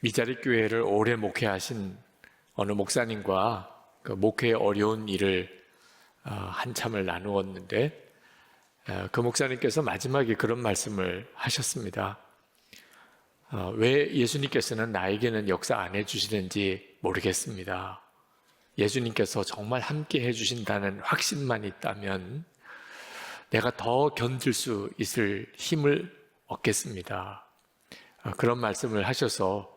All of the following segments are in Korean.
미자립 교회를 오래 목회하신 어느 목사님과 그 목회의 어려운 일을 한참을 나누었는데, 그 목사님께서 마지막에 그런 말씀을 하셨습니다. 왜 예수님께서는 나에게는 역사 안 해주시는지 모르겠습니다. 예수님께서 정말 함께 해주신다는 확신만 있다면 내가 더 견딜 수 있을 힘을 얻겠습니다. 그런 말씀을 하셔서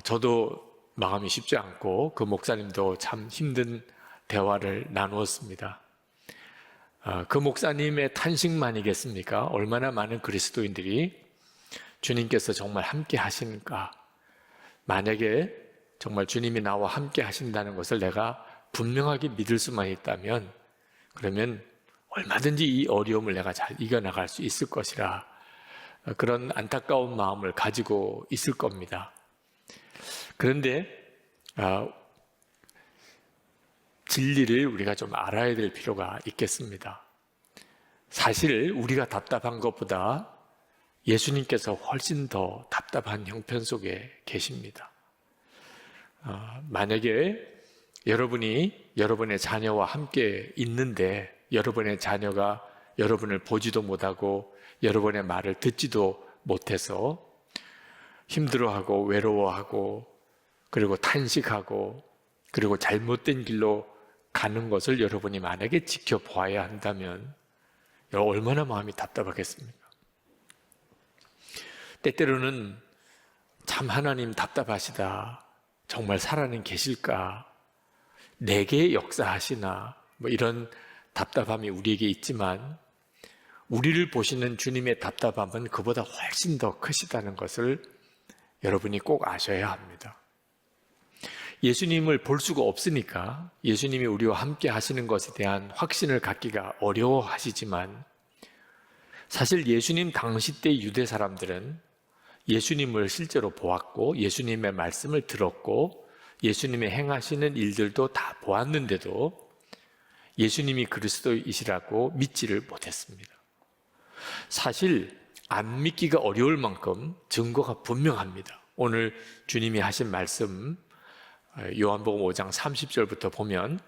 저도 마음이 쉽지 않고 그 목사님도 참 힘든 대화를 나누었습니다. 그 목사님의 탄식만이겠습니까? 얼마나 많은 그리스도인들이 주님께서 정말 함께 하시는가? 만약에 정말 주님이 나와 함께 하신다는 것을 내가 분명하게 믿을 수만 있다면, 그러면 얼마든지 이 어려움을 내가 잘 이겨나갈 수 있을 것이라, 그런 안타까운 마음을 가지고 있을 겁니다. 그런데 진리를 우리가 좀 알아야 될 필요가 있겠습니다. 사실 우리가 답답한 것보다 예수님께서 훨씬 더 답답한 형편 속에 계십니다. 만약에 여러분이 여러분의 자녀와 함께 있는데 여러분의 자녀가 여러분을 보지도 못하고 여러분의 말을 듣지도 못해서 힘들어하고 외로워하고 그리고 탄식하고 그리고 잘못된 길로 가는 것을 여러분이 만약에 지켜봐야 한다면 얼마나 마음이 답답하겠습니까? 때때로는 참 하나님 답답하시다. 정말 살아는 계실까? 내게 역사하시나? 이런 답답함이 우리에게 있지만 우리를 보시는 주님의 답답함은 그보다 훨씬 더 크시다는 것을 여러분이 꼭 아셔야 합니다. 예수님을 볼 수가 없으니까 예수님이 우리와 함께 하시는 것에 대한 확신을 갖기가 어려워하시지만, 사실 예수님 당시 때 유대 사람들은 예수님을 실제로 보았고 예수님의 말씀을 들었고 예수님의 행하시는 일들도 다 보았는데도 예수님이 그리스도이시라고 믿지를 못했습니다. 사실 안 믿기가 어려울 만큼 증거가 분명합니다. 오늘 주님이 하신 말씀 요한복음 5장 30절부터 보면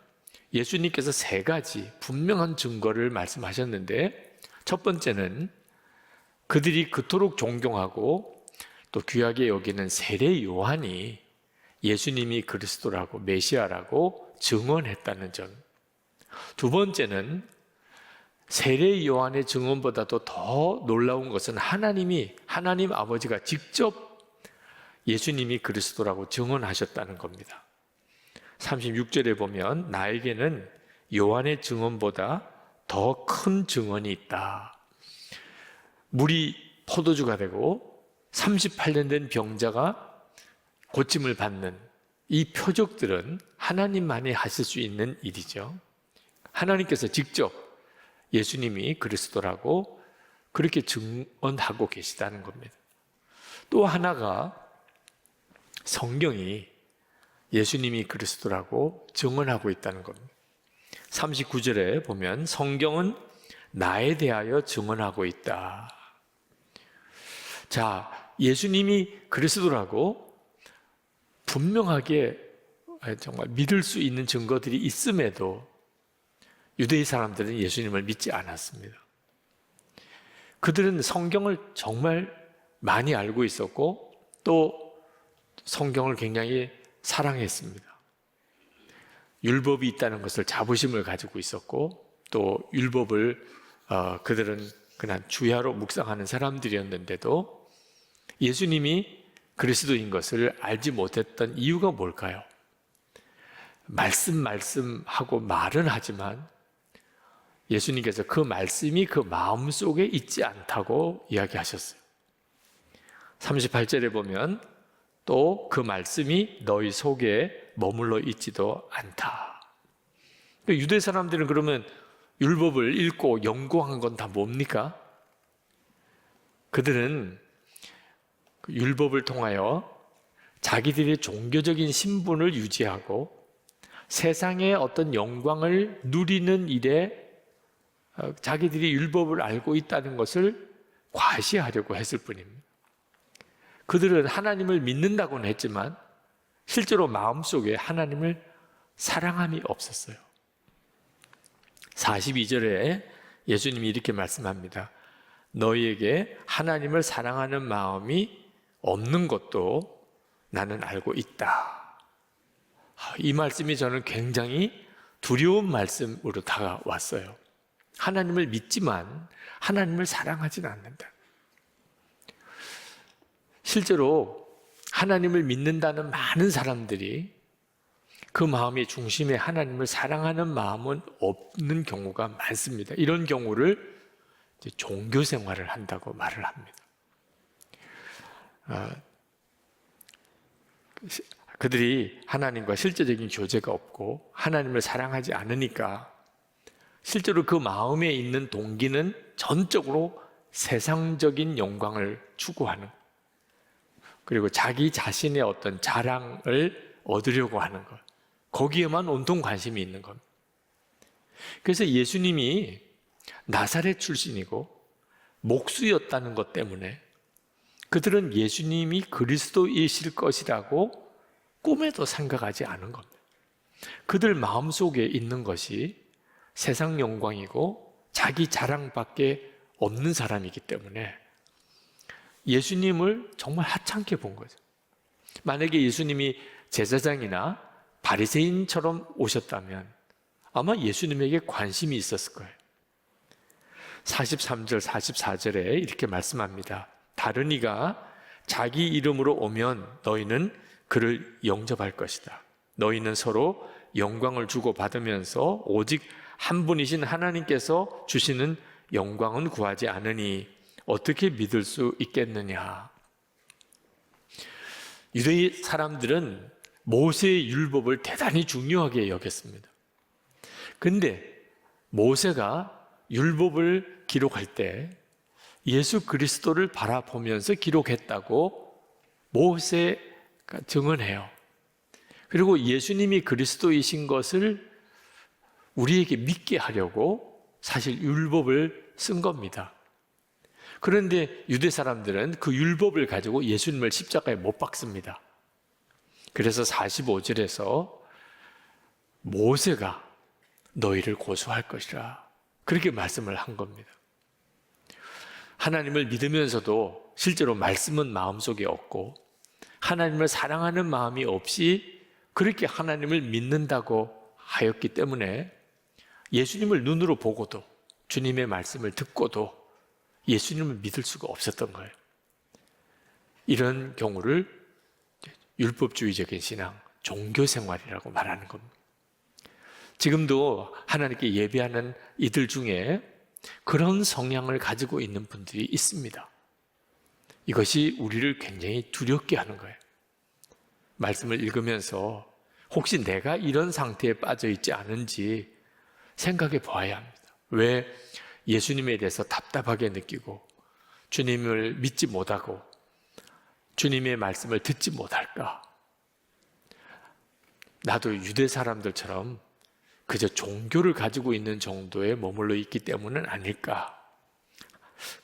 예수님께서 세 가지 분명한 증거를 말씀하셨는데, 첫 번째는 그들이 그토록 존경하고 또 귀하게 여기는 세례 요한이 예수님이 그리스도라고 메시아라고 증언했다는 점. 두 번째는 세례 요한의 증언보다도 더 놀라운 것은 하나님 아버지가 직접 예수님이 그리스도라고 증언하셨다는 겁니다. 36절에 보면 나에게는 요한의 증언보다 더 큰 증언이 있다. 물이 포도주가 되고 38년 된 병자가 고침을 받는 이 표적들은 하나님만이 하실 수 있는 일이죠. 하나님께서 직접 예수님이 그리스도라고 그렇게 증언하고 계시다는 겁니다. 또 하나가 성경이 예수님이 그리스도라고 증언하고 있다는 겁니다. 39절에 보면 성경은 나에 대하여 증언하고 있다. 자, 예수님이 그리스도라고 분명하게 정말 믿을 수 있는 증거들이 있음에도 유대인 사람들은 예수님을 믿지 않았습니다. 그들은 성경을 정말 많이 알고 있었고 또 성경을 굉장히 사랑했습니다. 율법이 있다는 것을 자부심을 가지고 있었고 또 율법을 그들은 그냥 주야로 묵상하는 사람들이었는데도 예수님이 그리스도인 것을 알지 못했던 이유가 뭘까요? 말씀하고 말은 하지만 예수님께서 그 말씀이 그 마음속에 있지 않다고 이야기하셨어요. 38절에 보면 또 그 말씀이 너희 속에 머물러 있지도 않다. 유대 사람들은 그러면 율법을 읽고 연구한 건 다 뭡니까? 그들은 율법을 통하여 자기들의 종교적인 신분을 유지하고 세상의 어떤 영광을 누리는 일에 자기들이 율법을 알고 있다는 것을 과시하려고 했을 뿐입니다. 그들은 하나님을 믿는다고는 했지만 실제로 마음속에 하나님을 사랑함이 없었어요. 42절에 예수님이 이렇게 말씀합니다. 너희에게 하나님을 사랑하는 마음이 없는 것도 나는 알고 있다. 이 말씀이 저는 굉장히 두려운 말씀으로 다가왔어요. 하나님을 믿지만 하나님을 사랑하지는 않는다. 실제로 하나님을 믿는다는 많은 사람들이 그 마음의 중심에 하나님을 사랑하는 마음은 없는 경우가 많습니다. 이런 경우를 이제 종교 생활을 한다고 말을 합니다. 그들이 하나님과 실제적인 교제가 없고 하나님을 사랑하지 않으니까 실제로 그 마음에 있는 동기는 전적으로 세상적인 영광을 추구하는, 그리고 자기 자신의 어떤 자랑을 얻으려고 하는 것, 거기에만 온통 관심이 있는 겁니다. 그래서 예수님이 나사렛 출신이고 목수였다는 것 때문에 그들은 예수님이 그리스도이실 것이라고 꿈에도 생각하지 않은 겁니다. 그들 마음속에 있는 것이 세상 영광이고 자기 자랑밖에 없는 사람이기 때문에 예수님을 정말 하찮게 본 거죠. 만약에 예수님이 제사장이나 바리새인처럼 오셨다면 아마 예수님에게 관심이 있었을 거예요. 43절, 44절에 이렇게 말씀합니다. 다른 이가 자기 이름으로 오면 너희는 그를 영접할 것이다. 너희는 서로 영광을 주고 받으면서 오직 한 분이신 하나님께서 주시는 영광은 구하지 않으니 어떻게 믿을 수 있겠느냐. 유대 사람들은 모세의 율법을 대단히 중요하게 여겼습니다. 근데 모세가 율법을 기록할 때 예수 그리스도를 바라보면서 기록했다고 모세가 증언해요. 그리고 예수님이 그리스도이신 것을 우리에게 믿게 하려고 사실 율법을 쓴 겁니다. 그런데 유대 사람들은 그 율법을 가지고 예수님을 십자가에 못 박습니다. 그래서 45절에서 모세가 너희를 고소할 것이라 그렇게 말씀을 한 겁니다. 하나님을 믿으면서도 실제로 말씀은 마음속에 없고 하나님을 사랑하는 마음이 없이 그렇게 하나님을 믿는다고 하였기 때문에 예수님을 눈으로 보고도 주님의 말씀을 듣고도 예수님을 믿을 수가 없었던 거예요. 이런 경우를 율법주의적인 신앙, 종교생활이라고 말하는 겁니다. 지금도 하나님께 예배하는 이들 중에 그런 성향을 가지고 있는 분들이 있습니다. 이것이 우리를 굉장히 두렵게 하는 거예요. 말씀을 읽으면서 혹시 내가 이런 상태에 빠져 있지 않은지 생각해 보아야 합니다. 왜 예수님에 대해서 답답하게 느끼고 주님을 믿지 못하고 주님의 말씀을 듣지 못할까? 나도 유대 사람들처럼 그저 종교를 가지고 있는 정도에 머물러 있기 때문은 아닐까?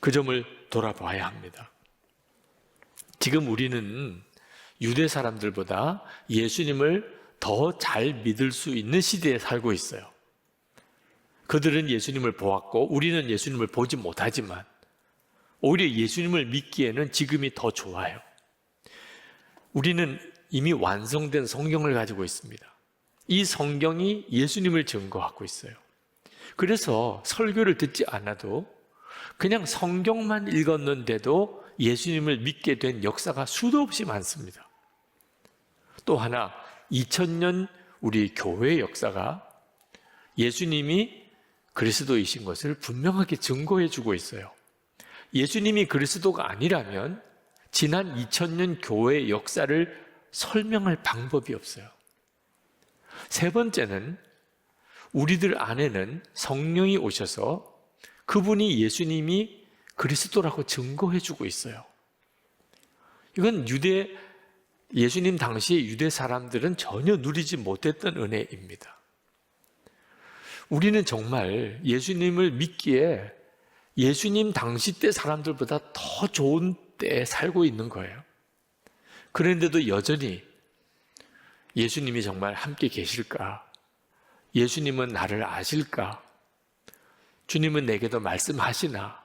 그 점을 돌아봐야 합니다. 지금 우리는 유대 사람들보다 예수님을 더 잘 믿을 수 있는 시대에 살고 있어요. 그들은 예수님을 보았고 우리는 예수님을 보지 못하지만 오히려 예수님을 믿기에는 지금이 더 좋아요. 우리는 이미 완성된 성경을 가지고 있습니다. 이 성경이 예수님을 증거하고 있어요. 그래서 설교를 듣지 않아도 그냥 성경만 읽었는데도 예수님을 믿게 된 역사가 수도 없이 많습니다. 또 하나 2000년 우리 교회의 역사가 예수님이 그리스도이신 것을 분명하게 증거해 주고 있어요. 예수님이 그리스도가 아니라면 지난 2000년 교회의 역사를 설명할 방법이 없어요. 세 번째는 우리들 안에는 성령이 오셔서 그분이 예수님이 그리스도라고 증거해 주고 있어요. 이건 예수님 당시 유대 사람들은 전혀 누리지 못했던 은혜입니다. 우리는 정말 예수님을 믿기에 예수님 당시 때 사람들보다 더 좋은 때에 살고 있는 거예요. 그런데도 여전히 예수님이 정말 함께 계실까? 예수님은 나를 아실까? 주님은 내게도 말씀하시나?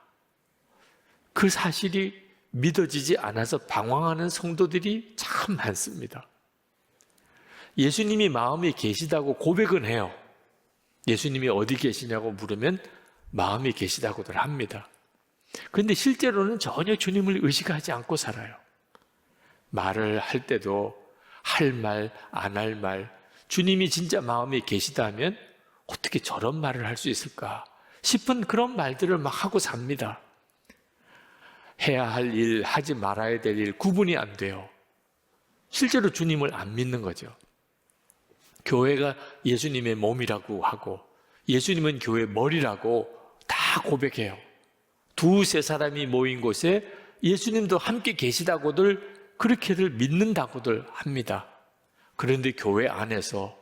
그 사실이 믿어지지 않아서 방황하는 성도들이 참 많습니다. 예수님이 마음에 계시다고 고백은 해요. 예수님이 어디 계시냐고 물으면 마음에 계시다고들 합니다. 그런데 실제로는 전혀 주님을 의식하지 않고 살아요. 말을 할 때도 할 말, 안 할 말, 주님이 진짜 마음에 계시다면 어떻게 저런 말을 할 수 있을까 싶은 그런 말들을 막 하고 삽니다. 해야 할 일, 하지 말아야 될 일 구분이 안 돼요. 실제로 주님을 안 믿는 거죠. 교회가 예수님의 몸이라고 하고 예수님은 교회 머리라고 다 고백해요. 두세 사람이 모인 곳에 예수님도 함께 계시다고들 그렇게들 믿는다고들 합니다. 그런데 교회 안에서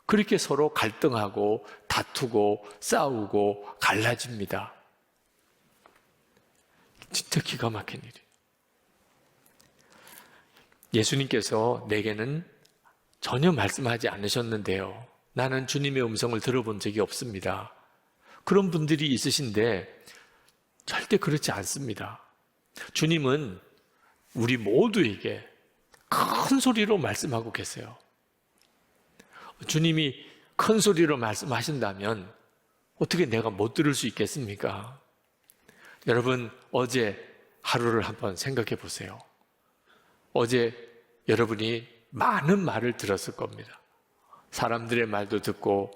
그렇게 서로 갈등하고 다투고 싸우고 갈라집니다. 진짜 기가 막힌 일이에요. 예수님께서 내게는 전혀 말씀하지 않으셨는데요. 나는 주님의 음성을 들어본 적이 없습니다. 그런 분들이 있으신데 절대 그렇지 않습니다. 주님은 우리 모두에게 큰 소리로 말씀하고 계세요. 주님이 큰 소리로 말씀하신다면 어떻게 내가 못 들을 수 있겠습니까? 여러분, 어제 하루를 한번 생각해 보세요. 어제 여러분이 많은 말을 들었을 겁니다. 사람들의 말도 듣고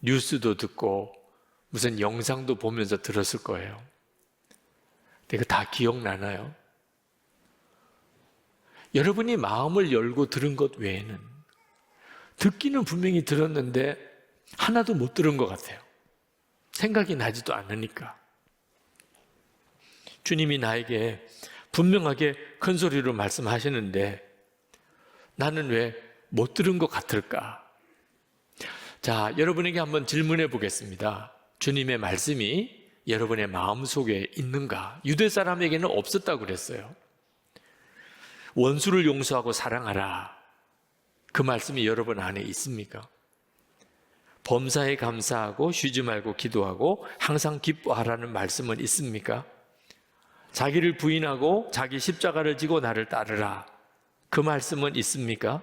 뉴스도 듣고 무슨 영상도 보면서 들었을 거예요. 근데 다 기억나나요? 여러분이 마음을 열고 들은 것 외에는 듣기는 분명히 들었는데 하나도 못 들은 것 같아요. 생각이 나지도 않으니까. 주님이 나에게 분명하게 큰 소리로 말씀하시는데 나는 왜 못 들은 것 같을까? 자, 여러분에게 한번 질문해 보겠습니다. 주님의 말씀이 여러분의 마음속에 있는가? 유대 사람에게는 없었다고 그랬어요. 원수를 용서하고 사랑하라. 그 말씀이 여러분 안에 있습니까? 범사에 감사하고 쉬지 말고 기도하고 항상 기뻐하라는 말씀은 있습니까? 자기를 부인하고 자기 십자가를 지고 나를 따르라. 그 말씀은 있습니까?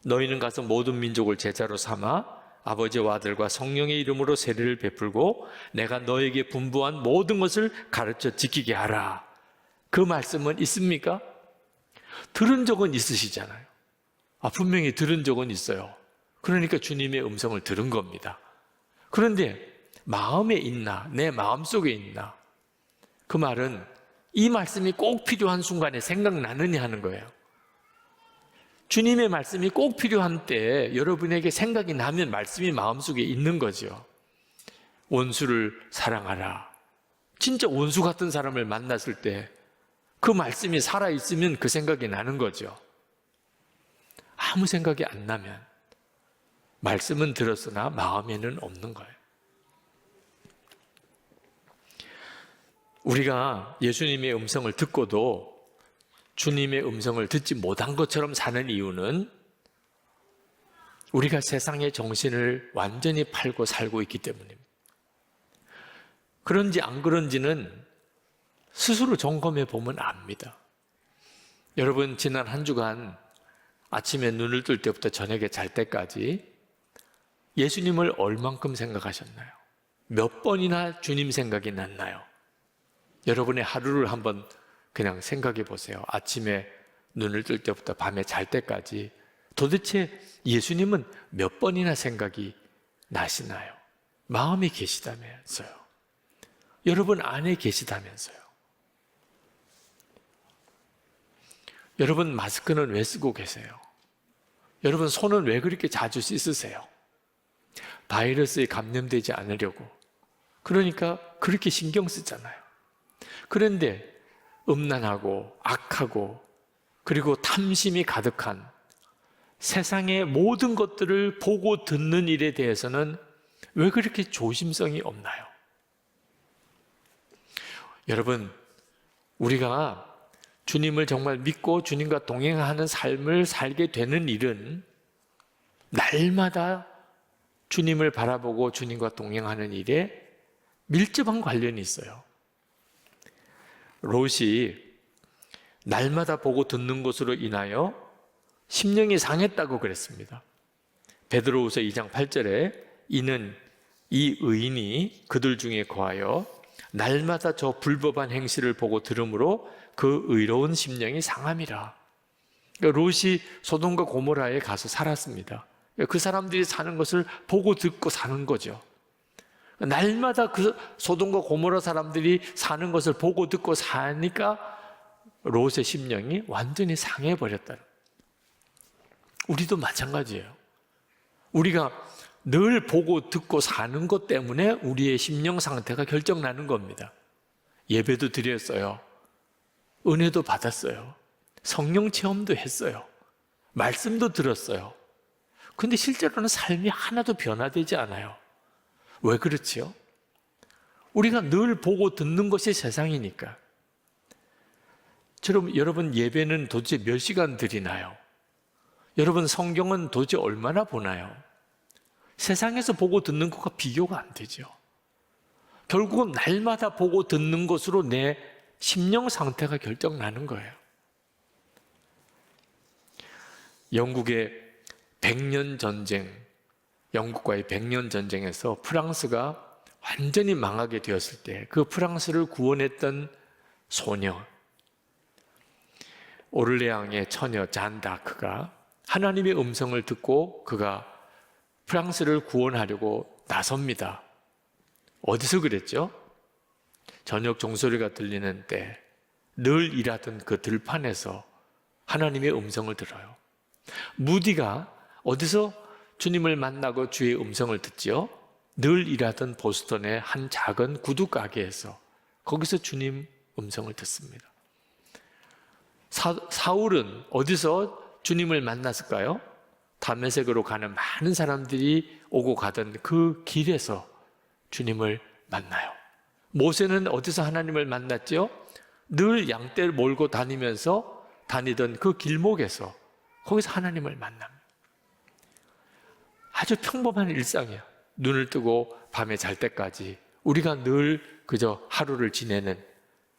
너희는 가서 모든 민족을 제자로 삼아 아버지와 아들과 성령의 이름으로 세례를 베풀고 내가 너에게 분부한 모든 것을 가르쳐 지키게 하라. 그 말씀은 있습니까? 들은 적은 있으시잖아요. 분명히 들은 적은 있어요. 그러니까 주님의 음성을 들은 겁니다. 그런데 마음에 있나? 내 마음속에 있나? 그 말은 이 말씀이 꼭 필요한 순간에 생각나느냐 하는 거예요. 주님의 말씀이 꼭 필요한 때에 여러분에게 생각이 나면 말씀이 마음속에 있는 거죠. 원수를 사랑하라. 진짜 원수 같은 사람을 만났을 때 그 말씀이 살아있으면 그 생각이 나는 거죠. 아무 생각이 안 나면 말씀은 들었으나 마음에는 없는 거예요. 우리가 예수님의 음성을 듣고도 주님의 음성을 듣지 못한 것처럼 사는 이유는 우리가 세상의 정신을 완전히 팔고 살고 있기 때문입니다. 그런지 안 그런지는 스스로 점검해 보면 압니다. 여러분, 지난 한 주간 아침에 눈을 뜰 때부터 저녁에 잘 때까지 예수님을 얼만큼 생각하셨나요? 몇 번이나 주님 생각이 났나요? 여러분의 하루를 한번 그냥 생각해 보세요. 아침에 눈을 뜰 때부터 밤에 잘 때까지 도대체 예수님은 몇 번이나 생각이 나시나요? 마음에 계시다면서요. 여러분 안에 계시다면서요. 여러분 마스크는 왜 쓰고 계세요? 여러분 손은 왜 그렇게 자주 씻으세요? 바이러스에 감염되지 않으려고. 그러니까 그렇게 신경 쓰잖아요. 그런데 음란하고 악하고 그리고 탐심이 가득한 세상의 모든 것들을 보고 듣는 일에 대해서는 왜 그렇게 조심성이 없나요? 여러분, 우리가 주님을 정말 믿고 주님과 동행하는 삶을 살게 되는 일은 날마다 주님을 바라보고 주님과 동행하는 일에 밀접한 관련이 있어요. 롯이 날마다 보고 듣는 것으로 인하여 심령이 상했다고 그랬습니다. 베드로후서 2장 8절에 이는 이 의인이 그들 중에 거하여 날마다 저 불법한 행실을 보고 들으므로 그 의로운 심령이 상함이라. 그러니까 롯이 소돔과 고모라에 가서 살았습니다. 그 사람들이 사는 것을 보고 듣고 사는 거죠. 날마다 그 소돔과 고모라 사람들이 사는 것을 보고 듣고 사니까 롯의 심령이 완전히 상해버렸다. 우리도 마찬가지예요. 우리가 늘 보고 듣고 사는 것 때문에 우리의 심령 상태가 결정나는 겁니다. 예배도 드렸어요. 은혜도 받았어요. 성령 체험도 했어요. 말씀도 들었어요. 근데 실제로는 삶이 하나도 변화되지 않아요. 왜 그렇지요? 우리가 늘 보고 듣는 것이 세상이니까. 여러분 예배는 도대체 몇 시간 드리나요? 여러분 성경은 도대체 얼마나 보나요? 세상에서 보고 듣는 것과 비교가 안 되죠. 결국은 날마다 보고 듣는 것으로 내 심령 상태가 결정나는 거예요. 영국의 100년 전쟁, 영국과의 100년 전쟁에서 프랑스가 완전히 망하게 되었을 때 그 프랑스를 구원했던 소녀, 오를레앙의 처녀 잔 다크가 하나님의 음성을 듣고 그가 프랑스를 구원하려고 나섭니다. 어디서 그랬죠? 저녁 종소리가 들리는 때 늘 일하던 그 들판에서 하나님의 음성을 들어요. 무디가 어디서 주님을 만나고 주의 음성을 듣지요? 늘 일하던 보스턴의 한 작은 구두 가게에서 거기서 주님 음성을 듣습니다. 사울은 어디서 주님을 만났을까요? 다메섹으로 가는 많은 사람들이 오고 가던 그 길에서 주님을 만나요. 모세는 어디서 하나님을 만났죠? 늘 양떼를 몰고 다니면서 다니던 그 길목에서 거기서 하나님을 만납니다. 아주 평범한 일상이야. 눈을 뜨고 밤에 잘 때까지 우리가 늘 그저 하루를 지내는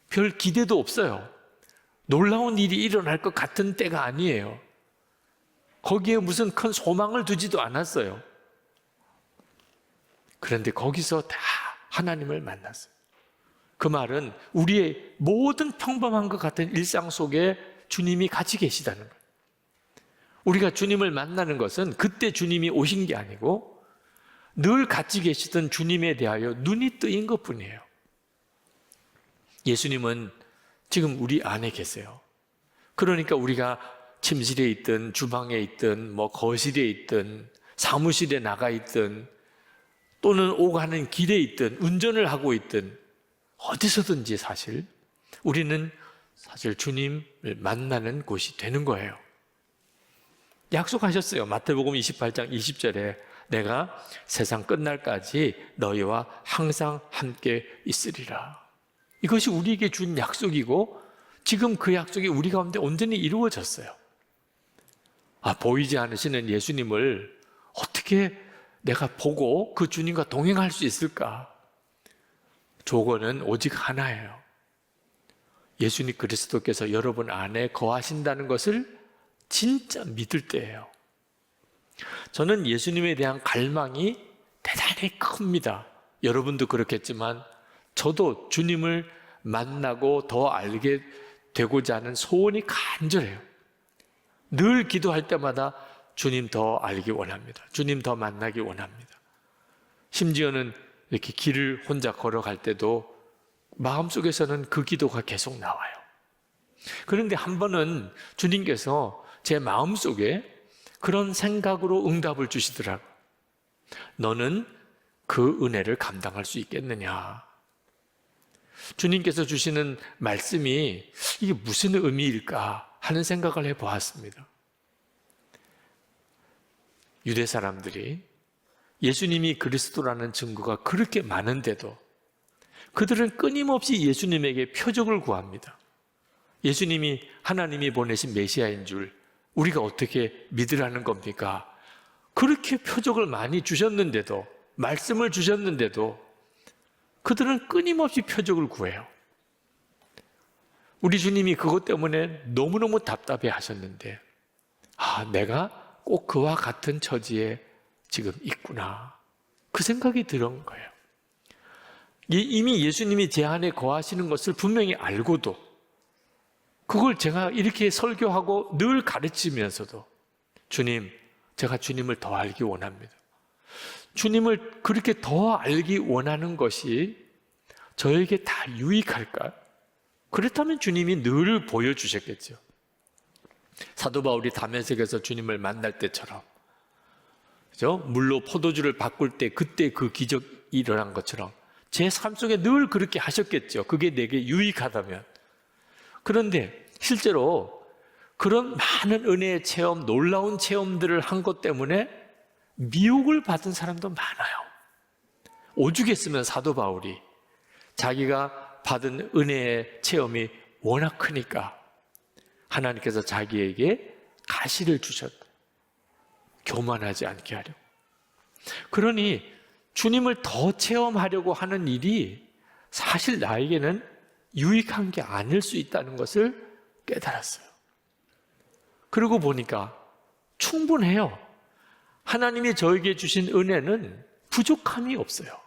별 기대도 없어요. 놀라운 일이 일어날 것 같은 때가 아니에요. 거기에 무슨 큰 소망을 두지도 않았어요. 그런데 거기서 다 하나님을 만났어요. 그 말은 우리의 모든 평범한 것 같은 일상 속에 주님이 같이 계시다는 거예요. 우리가 주님을 만나는 것은 그때 주님이 오신 게 아니고 늘 같이 계시던 주님에 대하여 눈이 뜨인 것뿐이에요. 예수님은 지금 우리 안에 계세요. 그러니까 우리가 침실에 있든 주방에 있든 거실에 있든 사무실에 나가 있든 또는 오가는 길에 있든 운전을 하고 있든 어디서든지 사실 우리는 주님을 만나는 곳이 되는 거예요. 약속하셨어요. 마태복음 28장 20절에 내가 세상 끝날까지 너희와 항상 함께 있으리라. 이것이 우리에게 준 약속이고 지금 그 약속이 우리 가운데 온전히 이루어졌어요. 보이지 않으시는 예수님을 어떻게 내가 보고 그 주님과 동행할 수 있을까? 조건은 오직 하나예요. 예수님 그리스도께서 여러분 안에 거하신다는 것을 진짜 믿을 때예요. 저는 예수님에 대한 갈망이 대단히 큽니다. 여러분도 그렇겠지만 저도 주님을 만나고 더 알게 되고자 하는 소원이 간절해요. 늘 기도할 때마다 주님 더 알기 원합니다. 주님 더 만나기 원합니다. 심지어는 이렇게 길을 혼자 걸어갈 때도 마음속에서는 그 기도가 계속 나와요. 그런데 한 번은 주님께서 제 마음속에 그런 생각으로 응답을 주시더라고요. 너는 그 은혜를 감당할 수 있겠느냐? 주님께서 주시는 말씀이 이게 무슨 의미일까 하는 생각을 해보았습니다. 유대 사람들이 예수님이 그리스도라는 증거가 그렇게 많은데도 그들은 끊임없이 예수님에게 표적을 구합니다. 예수님이 하나님이 보내신 메시아인 줄 우리가 어떻게 믿으라는 겁니까? 그렇게 표적을 많이 주셨는데도, 말씀을 주셨는데도 그들은 끊임없이 표적을 구해요. 우리 주님이 그것 때문에 너무너무 답답해 하셨는데, 내가 꼭 그와 같은 처지에 지금 있구나. 그 생각이 들은 거예요. 이미 예수님이 제 안에 거하시는 것을 분명히 알고도, 그걸 제가 이렇게 설교하고 늘 가르치면서도, 주님, 제가 주님을 더 알기 원합니다. 주님을 그렇게 더 알기 원하는 것이 저에게 다 유익할까요? 그렇다면 주님이 늘 보여주셨겠죠. 사도 바울이 다메섹에서 주님을 만날 때처럼, 그죠? 물로 포도주를 바꿀 때 그때 그 기적이 일어난 것처럼 제 삶 속에 늘 그렇게 하셨겠죠. 그게 내게 유익하다면. 그런데 실제로 그런 많은 은혜의 체험, 놀라운 체험들을 한 것 때문에 미혹을 받은 사람도 많아요. 오죽했으면 사도 바울이 자기가 받은 은혜의 체험이 워낙 크니까 하나님께서 자기에게 가시를 주셨다. 교만하지 않게 하려고. 그러니 주님을 더 체험하려고 하는 일이 사실 나에게는 유익한 게 아닐 수 있다는 것을 깨달았어요. 그러고 보니까 충분해요. 하나님이 저에게 주신 은혜는 부족함이 없어요.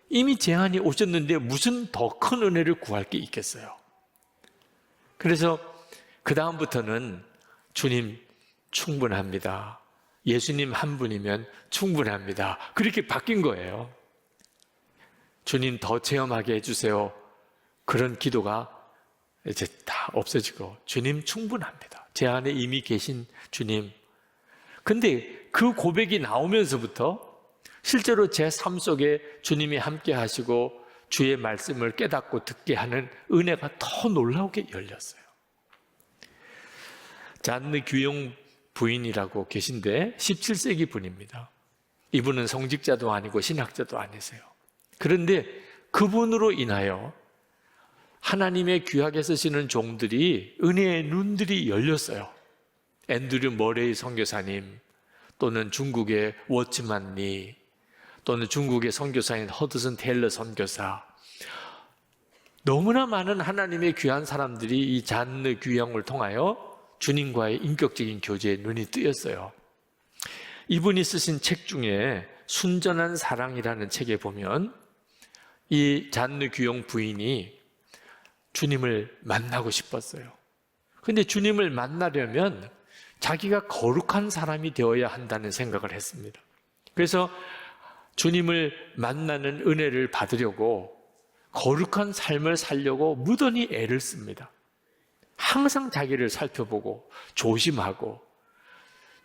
이미 제 안에 오셨는데 무슨 더 큰 은혜를 구할 게 있겠어요. 그래서 그 다음부터는 주님 충분합니다. 예수님 한 분이면 충분합니다. 그렇게 바뀐 거예요. 주님 더 체험하게 해주세요. 그런 기도가 이제 다 없어지고 주님 충분합니다. 제 안에 이미 계신 주님. 근데 그 고백이 나오면서부터 실제로 제 삶 속에 주님이 함께 하시고 주의 말씀을 깨닫고 듣게 하는 은혜가 더 놀라우게 열렸어요. 잔느 규영 부인이라고 계신데 17세기 분입니다. 이분은 성직자도 아니고 신학자도 아니세요. 그런데 그분으로 인하여 하나님의 귀하게 쓰시는 종들이 은혜의 눈들이 열렸어요. 앤드류 머레이 선교사님, 또는 중국의 워츠만 리, 또는 중국의 선교사인 허드슨 테일러 선교사, 너무나 많은 하나님의 귀한 사람들이 이 잔느 규영을 통하여 주님과의 인격적인 교제에 눈이 뜨였어요. 이분이 쓰신 책 중에 순전한 사랑이라는 책에 보면 이 잔느 규영 부인이 주님을 만나고 싶었어요. 그런데 주님을 만나려면 자기가 거룩한 사람이 되어야 한다는 생각을 했습니다. 그래서 주님을 만나는 은혜를 받으려고 거룩한 삶을 살려고 무던히 애를 씁니다. 항상 자기를 살펴보고 조심하고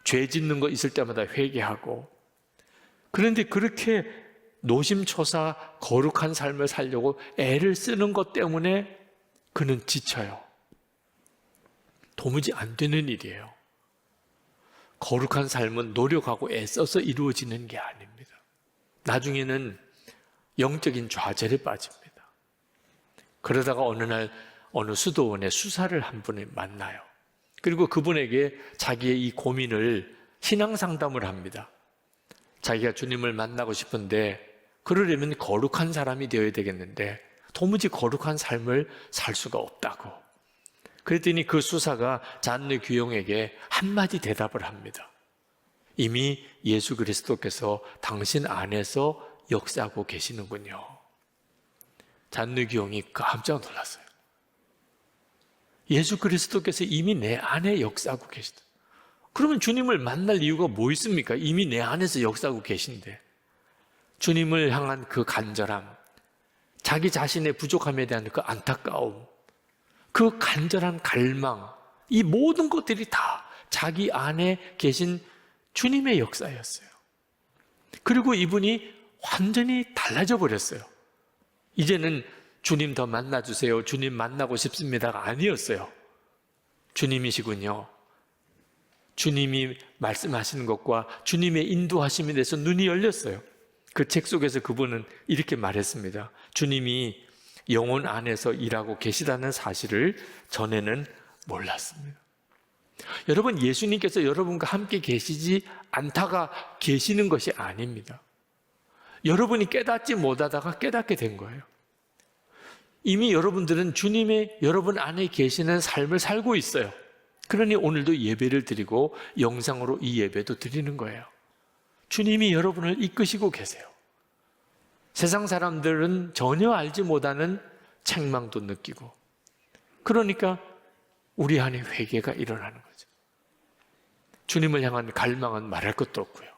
죄 짓는 거 있을 때마다 회개하고, 그런데 그렇게 노심초사 거룩한 삶을 살려고 애를 쓰는 것 때문에 그는 지쳐요. 도무지 안 되는 일이에요. 거룩한 삶은 노력하고 애써서 이루어지는 게 아닙니다. 나중에는 영적인 좌절에 빠집니다. 그러다가 어느 날 어느 수도원에 수사를 한 분을 만나요. 그리고 그분에게 자기의 이 고민을 신앙 상담을 합니다. 자기가 주님을 만나고 싶은데 그러려면 거룩한 사람이 되어야 되겠는데 도무지 거룩한 삶을 살 수가 없다고. 그랬더니 그 수사가 잔느 규영에게 한마디 대답을 합니다. 이미 예수 그리스도께서 당신 안에서 역사하고 계시는군요. 잔느 규영이 깜짝 놀랐어요. 예수 그리스도께서 이미 내 안에 역사하고 계시다. 그러면 주님을 만날 이유가 뭐 있습니까? 이미 내 안에서 역사하고 계신데. 주님을 향한 그 간절함, 자기 자신의 부족함에 대한 그 안타까움, 그 간절한 갈망, 이 모든 것들이 다 자기 안에 계신 주님의 역사였어요. 그리고 이분이 완전히 달라져 버렸어요. 이제는 주님 더 만나주세요, 주님 만나고 싶습니다가 아니었어요. 주님이시군요. 주님이 말씀하시는 것과 주님의 인도하심에 대해서 눈이 열렸어요. 그 책 속에서 그분은 이렇게 말했습니다. 주님이 영혼 안에서 일하고 계시다는 사실을 전에는 몰랐습니다. 여러분, 예수님께서 여러분과 함께 계시지 않다가 계시는 것이 아닙니다. 여러분이 깨닫지 못하다가 깨닫게 된 거예요. 이미 여러분들은 주님의 여러분 안에 계시는 삶을 살고 있어요. 그러니 오늘도 예배를 드리고 영상으로 이 예배도 드리는 거예요. 주님이 여러분을 이끄시고 계세요. 세상 사람들은 전혀 알지 못하는 책망도 느끼고, 그러니까 우리 안에 회개가 일어나는 거죠. 주님을 향한 갈망은 말할 것도 없고요.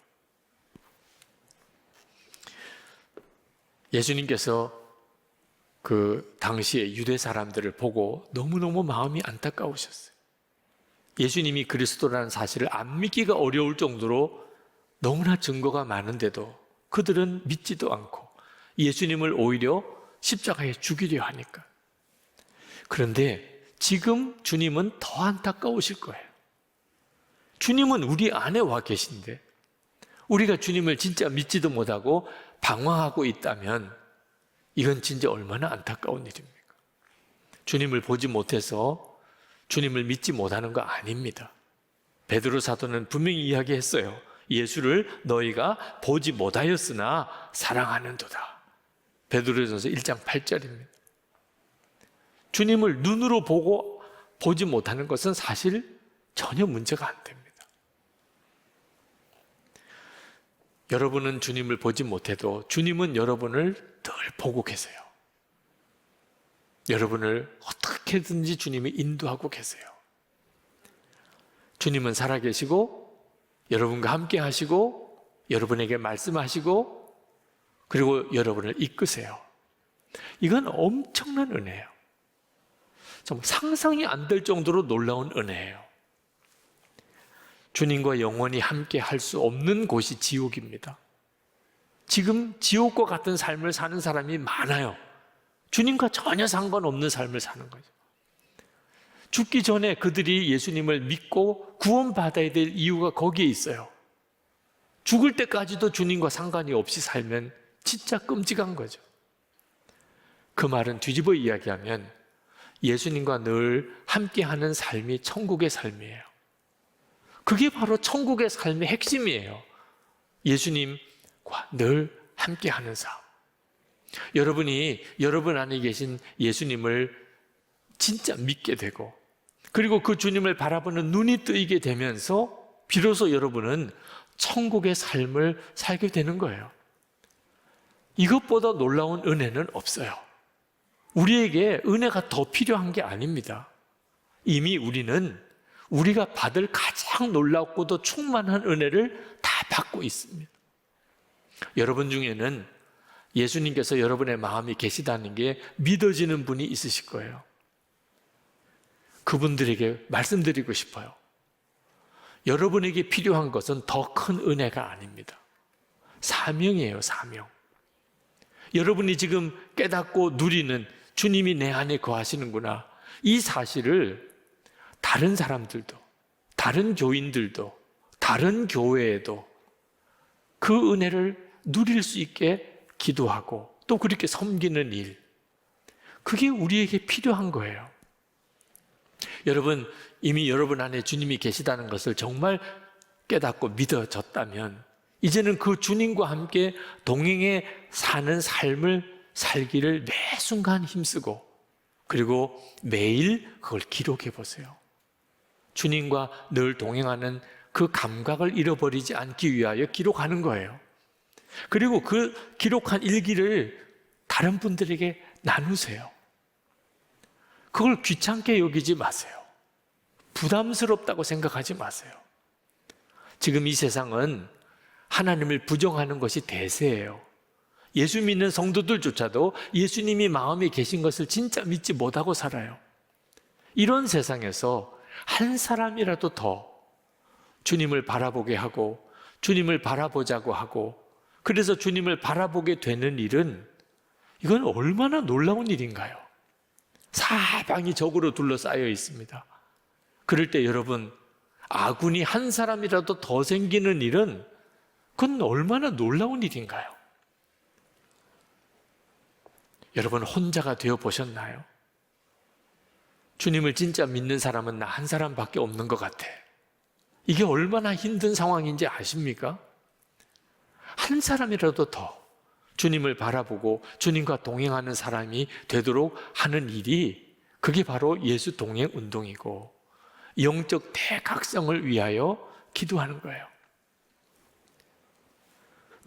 예수님께서 그 당시에 유대 사람들을 보고 너무너무 마음이 안타까우셨어요. 예수님이 그리스도라는 사실을 안 믿기가 어려울 정도로 너무나 증거가 많은데도 그들은 믿지도 않고 예수님을 오히려 십자가에 죽이려 하니까. 그런데 지금 주님은 더 안타까우실 거예요. 주님은 우리 안에 와 계신데 우리가 주님을 진짜 믿지도 못하고 방황하고 있다면 이건 진짜 얼마나 안타까운 일입니까? 주님을 보지 못해서 주님을 믿지 못하는 거 아닙니다. 베드로 사도는 분명히 이야기했어요. 예수를 너희가 보지 못하였으나 사랑하는도다. 베드로전서 1장 8절입니다. 주님을 눈으로 보지 못하는 것은 사실 전혀 문제가 안 됩니다. 여러분은 주님을 보지 못해도 주님은 여러분을 늘 보고 계세요. 여러분을 어떻게든지 주님이 인도하고 계세요. 주님은 살아계시고 여러분과 함께 하시고 여러분에게 말씀하시고 그리고 여러분을 이끄세요. 이건 엄청난 은혜예요. 정말 상상이 안 될 정도로 놀라운 은혜예요. 주님과 영원히 함께 할 수 없는 곳이 지옥입니다. 지금 지옥과 같은 삶을 사는 사람이 많아요. 주님과 전혀 상관없는 삶을 사는 거죠. 죽기 전에 그들이 예수님을 믿고 구원받아야 될 이유가 거기에 있어요. 죽을 때까지도 주님과 상관이 없이 살면 진짜 끔찍한 거죠. 그 말은 뒤집어 이야기하면 예수님과 늘 함께하는 삶이 천국의 삶이에요. 그게 바로 천국의 삶의 핵심이에요. 예수님과 늘 함께하는 삶. 여러분이 여러분 안에 계신 예수님을 진짜 믿게 되고 그리고 그 주님을 바라보는 눈이 뜨이게 되면서 비로소 여러분은 천국의 삶을 살게 되는 거예요. 이것보다 놀라운 은혜는 없어요. 우리에게 은혜가 더 필요한 게 아닙니다. 이미 우리는 우리가 받을 가장 놀랍고도 충만한 은혜를 다 받고 있습니다. 여러분 중에는 예수님께서 여러분의 마음에 계시다는 게 믿어지는 분이 있으실 거예요. 그분들에게 말씀드리고 싶어요. 여러분에게 필요한 것은 더 큰 은혜가 아닙니다. 사명이에요, 사명. 여러분이 지금 깨닫고 누리는 주님이 내 안에 거하시는구나. 이 사실을 다른 사람들도, 다른 교인들도, 다른 교회에도 그 은혜를 누릴 수 있게 기도하고 또 그렇게 섬기는 일. 그게 우리에게 필요한 거예요. 여러분, 이미 여러분 안에 주님이 계시다는 것을 정말 깨닫고 믿어졌다면 이제는 그 주님과 함께 동행해 사는 삶을 살기를 매 순간 힘쓰고 그리고 매일 그걸 기록해 보세요. 주님과 늘 동행하는 그 감각을 잃어버리지 않기 위하여 기록하는 거예요. 그리고 그 기록한 일기를 다른 분들에게 나누세요. 그걸 귀찮게 여기지 마세요. 부담스럽다고 생각하지 마세요. 지금 이 세상은 하나님을 부정하는 것이 대세예요. 예수 믿는 성도들조차도 예수님이 마음에 계신 것을 진짜 믿지 못하고 살아요. 이런 세상에서 한 사람이라도 더 주님을 바라보게 하고 주님을 바라보자고 하고 그래서 주님을 바라보게 되는 일은 이건 얼마나 놀라운 일인가요? 사방이 적으로 둘러싸여 있습니다. 그럴 때 여러분, 아군이 한 사람이라도 더 생기는 일은 그건 얼마나 놀라운 일인가요? 여러분 혼자가 되어 보셨나요? 주님을 진짜 믿는 사람은 나 한 사람밖에 없는 것 같아. 이게 얼마나 힘든 상황인지 아십니까? 한 사람이라도 더 주님을 바라보고 주님과 동행하는 사람이 되도록 하는 일이, 그게 바로 예수 동행 운동이고 영적 대각성을 위하여 기도하는 거예요.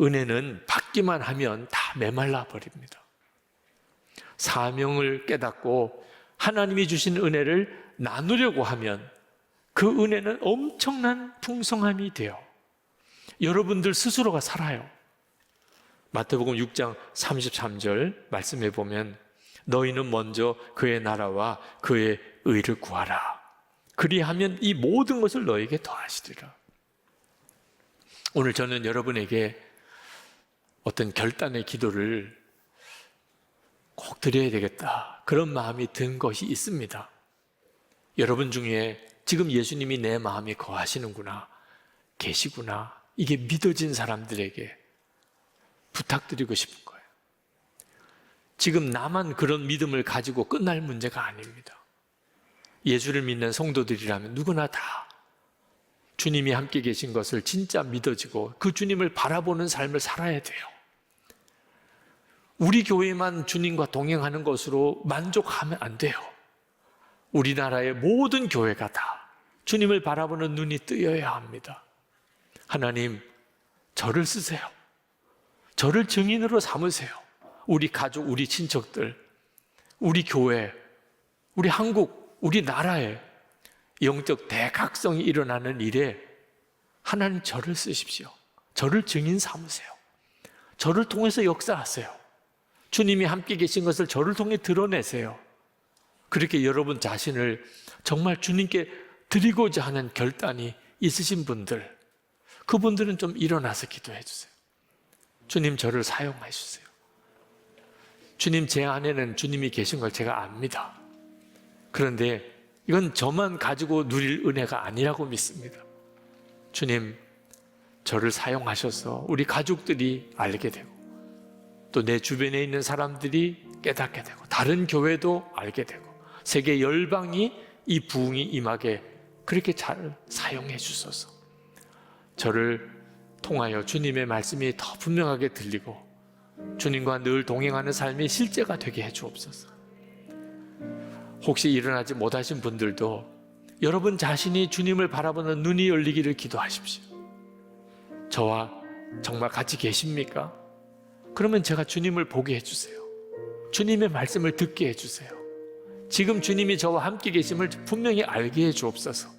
은혜는 받기만 하면 다 메말라 버립니다. 사명을 깨닫고 하나님이 주신 은혜를 나누려고 하면 그 은혜는 엄청난 풍성함이 돼요. 여러분들 스스로가 살아요. 마태복음 6장 33절 말씀해 보면 너희는 먼저 그의 나라와 그의 의를 구하라. 그리하면 이 모든 것을 너에게 더하시리라. 오늘 저는 여러분에게 어떤 결단의 기도를 꼭 드려야 되겠다, 그런 마음이 든 것이 있습니다. 여러분 중에 지금 예수님이 내 마음에 거하시는구나, 계시구나, 이게 믿어진 사람들에게 부탁드리고 싶은 거예요. 지금 나만 그런 믿음을 가지고 끝날 문제가 아닙니다. 예수를 믿는 성도들이라면 누구나 다 주님이 함께 계신 것을 진짜 믿어지고 그 주님을 바라보는 삶을 살아야 돼요. 우리 교회만 주님과 동행하는 것으로 만족하면 안 돼요. 우리나라의 모든 교회가 다 주님을 바라보는 눈이 뜨여야 합니다. 하나님, 저를 쓰세요. 저를 증인으로 삼으세요. 우리 가족, 우리 친척들, 우리 교회, 우리 한국, 우리 나라에 영적 대각성이 일어나는 일에 하나님 저를 쓰십시오. 저를 증인 삼으세요. 저를 통해서 역사하세요. 주님이 함께 계신 것을 저를 통해 드러내세요. 그렇게 여러분 자신을 정말 주님께 드리고자 하는 결단이 있으신 분들, 그분들은 좀 일어나서 기도해 주세요. 주님, 저를 사용해 주세요. 주님, 제 안에는 주님이 계신 걸 제가 압니다. 그런데 이건 저만 가지고 누릴 은혜가 아니라고 믿습니다. 주님, 저를 사용하셔서 우리 가족들이 알게 되고 또 내 주변에 있는 사람들이 깨닫게 되고 다른 교회도 알게 되고 세계 열방이 이 부흥이 임하게 그렇게 잘 사용해 주소서. 저를 통하여 주님의 말씀이 더 분명하게 들리고 주님과 늘 동행하는 삶이 실제가 되게 해 주옵소서. 혹시 일어나지 못하신 분들도 여러분 자신이 주님을 바라보는 눈이 열리기를 기도하십시오. 저와 정말 같이 계십니까? 그러면 제가 주님을 보게 해주세요. 주님의 말씀을 듣게 해주세요. 지금 주님이 저와 함께 계심을 분명히 알게 해 주옵소서.